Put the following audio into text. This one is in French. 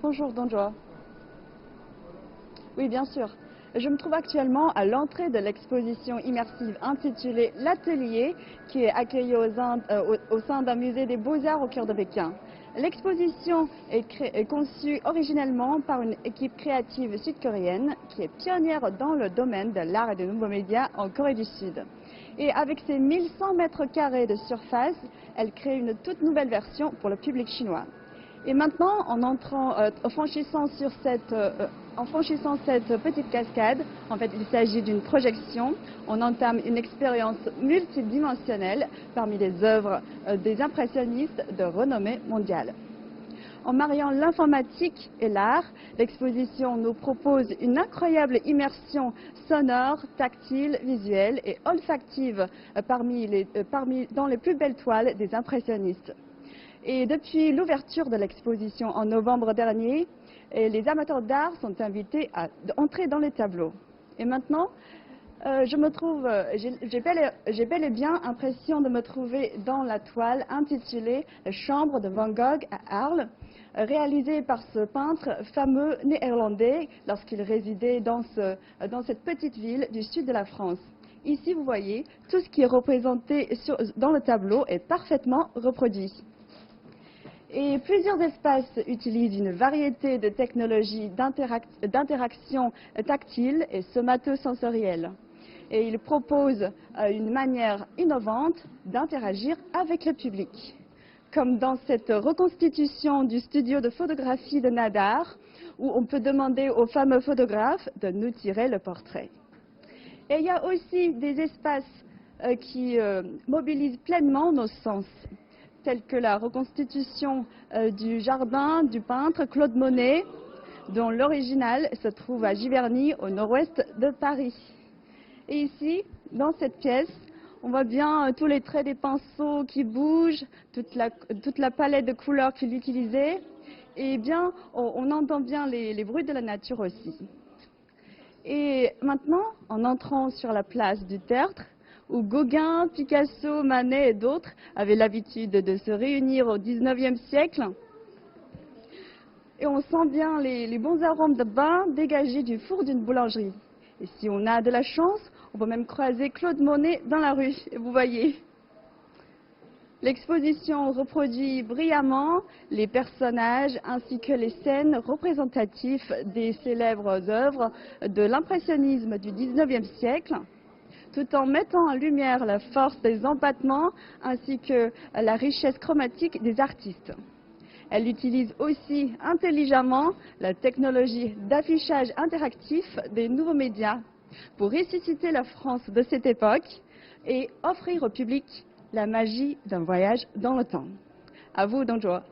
Bonjour, Donjoa. Oui, bien sûr. Je me trouve actuellement à l'entrée de l'exposition immersive intitulée L'Atelier, qui est accueillie au sein d'un musée des Beaux-Arts au cœur de Pékin. L'exposition est conçue originellement par une équipe créative sud-coréenne qui est pionnière dans le domaine de l'art et des nouveaux médias en Corée du Sud. Et avec ses 1100 mètres carrés de surface, elle crée une toute nouvelle version pour le public chinois. Et maintenant, en franchissant cette petite cascade, en fait, il s'agit d'une projection. On entame une expérience multidimensionnelle parmi les œuvres des impressionnistes de renommée mondiale. En mariant l'informatique et l'art, l'exposition nous propose une incroyable immersion sonore, tactile, visuelle et olfactive dans les plus belles toiles des impressionnistes. Et depuis l'ouverture de l'exposition en novembre dernier, les amateurs d'art sont invités à entrer dans les tableaux. Et maintenant, j'ai bel et bien l'impression de me trouver dans la toile intitulée « Chambre de Van Gogh à Arles », réalisée par ce peintre fameux néerlandais lorsqu'il résidait dans cette petite ville du sud de la France. Ici, vous voyez, tout ce qui est représenté dans le tableau est parfaitement reproduit. Et plusieurs espaces utilisent une variété de technologies d'interaction tactile et somatosensorielle. Et ils proposent une manière innovante d'interagir avec le public. Comme dans cette reconstitution du studio de photographie de Nadar, où on peut demander au fameux photographe de nous tirer le portrait. Et il y a aussi des espaces qui mobilisent pleinement nos sens, tels que la reconstitution du jardin du peintre Claude Monet, dont l'original se trouve à Giverny, au nord-ouest de Paris. Et ici, dans cette pièce, on voit bien tous les traits des pinceaux qui bougent, toute la palette de couleurs qu'il utilisait, et bien, on entend bien les bruits de la nature aussi. Et maintenant, en entrant sur la place du Tertre, où Gauguin, Picasso, Manet et d'autres avaient l'habitude de se réunir au XIXe siècle. Et on sent bien les bons arômes de bain dégagés du four d'une boulangerie. Et si on a de la chance, on peut même croiser Claude Monet dans la rue, et vous voyez. L'exposition reproduit brillamment les personnages ainsi que les scènes représentatives des célèbres œuvres de l'impressionnisme du XIXe siècle, tout en mettant en lumière la force des empattements ainsi que la richesse chromatique des artistes. Elle utilise aussi intelligemment la technologie d'affichage interactif des nouveaux médias pour ressusciter la France de cette époque et offrir au public la magie d'un voyage dans le temps. À vous, Donjoa.